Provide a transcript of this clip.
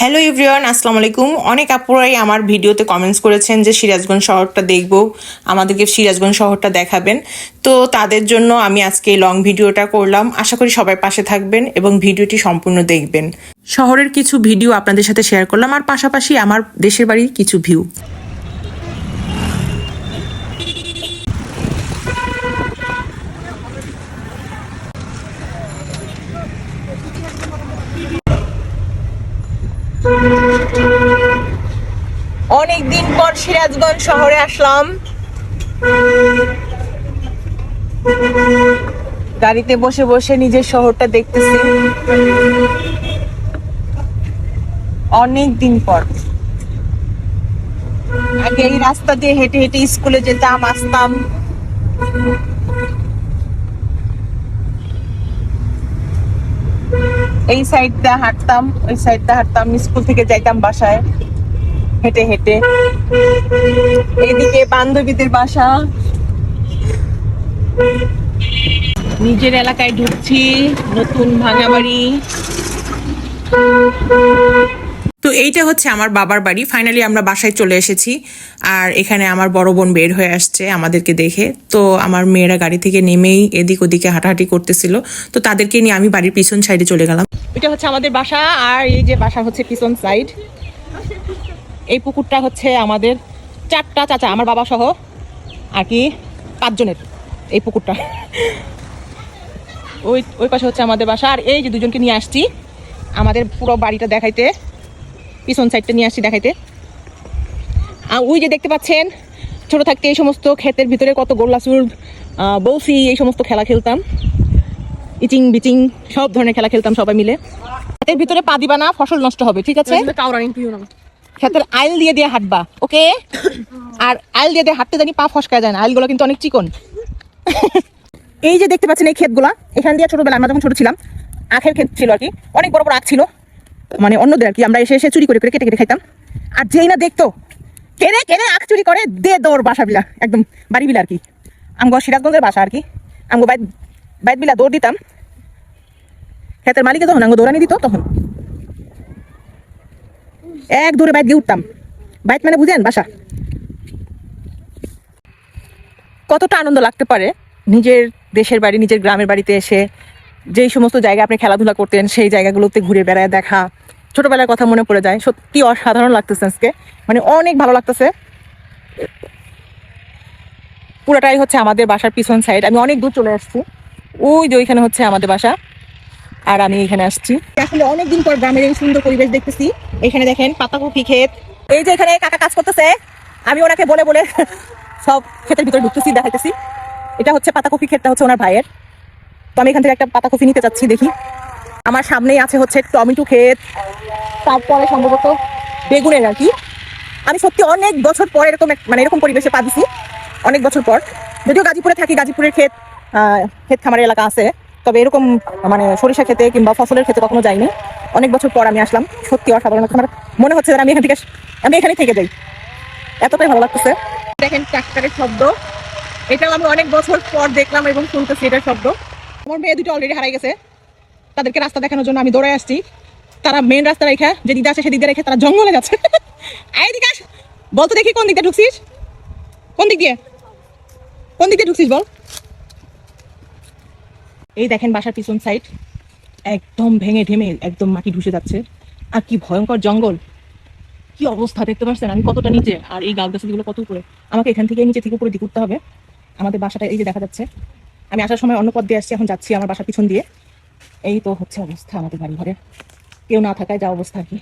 Hello everyone, আসসালামু আলাইকুম। অনেক আপুরাই আমার ভিডিওতে কমেন্টস করেছেন যে সিরাজগঞ্জ শহরটা দেখব, আমাদেরকে সিরাজগঞ্জ শহরটা দেখাবেন। তো তাদের জন্য আমি আজকে লং ভিডিওটা করলাম। আশা করি সবাই পাশে থাকবেন এবং ভিডিওটি সম্পূর্ণ দেখবেন। শহরের কিছু ভিডিও আপনাদের সাথে শেয়ার করলাম, আর পাশাপাশি আমার দেশের বাড়ির কিছু ভিউ। অনেকদিন পর সিরাজগঞ্জ শহরে আসলাম। গাড়িতে বসে বসে নিজের শহরটা দেখতেছি অনেক দিন পর। আগে এই রাস্তা দিয়ে হেঁটে হেঁটে স্কুলে যেতাম, আসতাম। এই সাইডটা হাঁটতাম, ওই সাইডটা হাঁটতাম, স্কুল থেকে যাইতাম বাসায় হেঁটে হেঁটে। এইদিকে বান্ধবীদের বাসা, নিজের এলাকায় ঢুকছি, নতুন ভাঙা বাড়ি। তো এইটা হচ্ছে আমার বাবার বাড়ি। ফাইনালি আমরা বাসায় চলে এসেছি, আর এখানে আমার বড় বোন বের হয়ে আসছে আমাদেরকে দেখে। তো আমার মেয়েরা গাড়ি থেকে নেমেই এদিক ওদিকে হাঁটাহাঁটি করতেছিল, তো তাদেরকে নিয়ে আমি বাড়ির পিছন সাইডে চলে গেলাম। এটা হচ্ছে আমাদের বাসা, আর এই যে বাসা হচ্ছে পিছন সাইড। এই পুকুরটা হচ্ছে আমাদের চারটা চাচা, আমার বাবা সহ আর কি 5 জনের এই পুকুরটা। ওই ওই পাশে হচ্ছে আমাদের বাসা, আর এই যে দুজনকে নিয়ে আসছি আমাদের পুরো বাড়িটা দেখাইতে, পিছন সাইডটা নিয়ে আসছি দেখাইতে। আর ওই যে দেখতে পাচ্ছেন, ছোট থাকতে এই সমস্ত ক্ষেতের ভিতরে কত গোল্লাসুর, বৌসি, এই সমস্ত খেলা খেলতাম। ইচিং বিচিং সব ধরনের খেলা খেলতাম সবাই মিলে। ক্ষেতের ভিতরে পা দিবা না, ফসল নষ্ট হবে, ঠিক আছে? ক্ষেতের আইল দিয়ে দিয়ে হাঁটবা, ওকে? আর আইল দিয়ে দিয়ে হাঁটতে জানি পা ফসকায় যায় না, আইলগুলো কিন্তু অনেক চিকন। এই যে দেখতে পাচ্ছেন এই ক্ষেতগুলা, এখান দিয়ে ছোটবেলা আমরা যখন ছোট ছিলাম আখের ক্ষেত ছিল আর কি, অনেক বড় বড় আখ ছিল, মানে অন্যদের আর কি। আমরা এসে এসে চুরি করে করে কেটে কেটে খাইতাম। আর যেই না দেখতো কেড়ে কেড়ে আখ চুরি করে দে দৌড় বাসা বিলা, একদম বাড়ি বিলা আর কি। আমগো সিরাজগঞ্জের বাসা আর কি, আমগো বাইট বিলা দৌড় দিতাম। ক্ষেতের মালিকে যখন আমগো দৌড়ানি দিত, তখন এক দৌড়ে বাইট দিয়ে উঠতাম। বাইট মানে বুঝেন বাসা। কতটা আনন্দ লাগতে পারে নিজের দেশের বাড়ি, নিজের গ্রামের বাড়িতে এসে যেই সমস্ত জায়গায় আপনি খেলাধুলা করতেন সেই জায়গাগুলোতে ঘুরে বেড়ায় দেখা, ছোটবেলার কথা মনে পড়ে যায়। সত্যি অসাধারণ লাগতেছে আজকে, মানে অনেক ভালো লাগতেছে। পুরোটাই হচ্ছে আমাদের বাসার পিছন সাইড। আমি অনেক দূর চলে আসছি, ওই যে ওইখানে হচ্ছে আমাদের বাসা, আর আমি এখানে আসছি। আসলে অনেকদিন পর গ্রামের এই সুন্দর পরিবেশ দেখতেছি। এখানে দেখেন পাতাকপি ক্ষেত, এই যে এখানে কাকা কাজ করতেছে, আমি ওনাকে বলে বলে সব ক্ষেতের ভিতরে ঢুকতেছি, দেখাইতেছি। এটা হচ্ছে পাতাকপি ক্ষেতটা হচ্ছে ওনার ভাইয়ের। তো আমি এখান থেকে একটা পাতাকপি নিতে চাচ্ছি, দেখি। আমার সামনেই আছে হচ্ছে টমেটো ক্ষেত, তারপরে সম্ভবত বেগুনের আর কি। আমি সত্যি অনেক বছর পর এরকম মানে এরকম পরিবেশে পা দিছি, অনেক বছর পর। যদিও গাজীপুরে থাকি, গাজীপুরের ক্ষেত খামারের এলাকা আছে, তবে এরকম মানে সরিষা খেতে কিংবা ফসলের ক্ষেতে কখনো যাইনি। অনেক বছর পর আমি আসলাম, সত্যি অসাধারণ। আমার মনে হচ্ছে যে আমি এখানেই থেকে যাই, এতটাই ভালো লাগতেছে। দেখেন ট্রাক্টরের শব্দ, এটাও আমি অনেক বছর পর দেখলাম এবং শুনতেছি এটার শব্দ। আমার মেয়ে দুটো অলরেডি হারাই গেছে, তাদেরকে রাস্তা দেখানোর জন্য আমি দৌড়ে আসছি। তারা মেন রাস্তা রেখে, যে দিদা আছে সেদিকে রেখে তারা জঙ্গলে যাচ্ছে। এইদিকে বলতো দেখি, কোন দিক দিয়ে ঢুকছিস? কোন দিক দিয়ে ঢুকছিস বল? এই দেখেন বাসার পিছন সাইড একদম ভেঙে ঢেমে একদম মাটি ঢুসে যাচ্ছে। আর কি ভয়ঙ্কর জঙ্গল, কি অবস্থা দেখতে পাচ্ছেন আমি কতটা নিচে, আর এই গাছ গাছগুলো কত উপরে। আমাকে এখান থেকে নিচে থেকে উপরে দিকে উঠতে হবে। আমাদের বাসাটা এই যে দেখা যাচ্ছে। আমি আসার সময় অন্য পথ দিয়ে আসছি, এখন যাচ্ছি আমার বাসার পিছন দিয়ে। এই তো হচ্ছে অবস্থা আমাদের বাড়ি ঘরে, কেউ না থাকায় যা অবস্থা আর কি।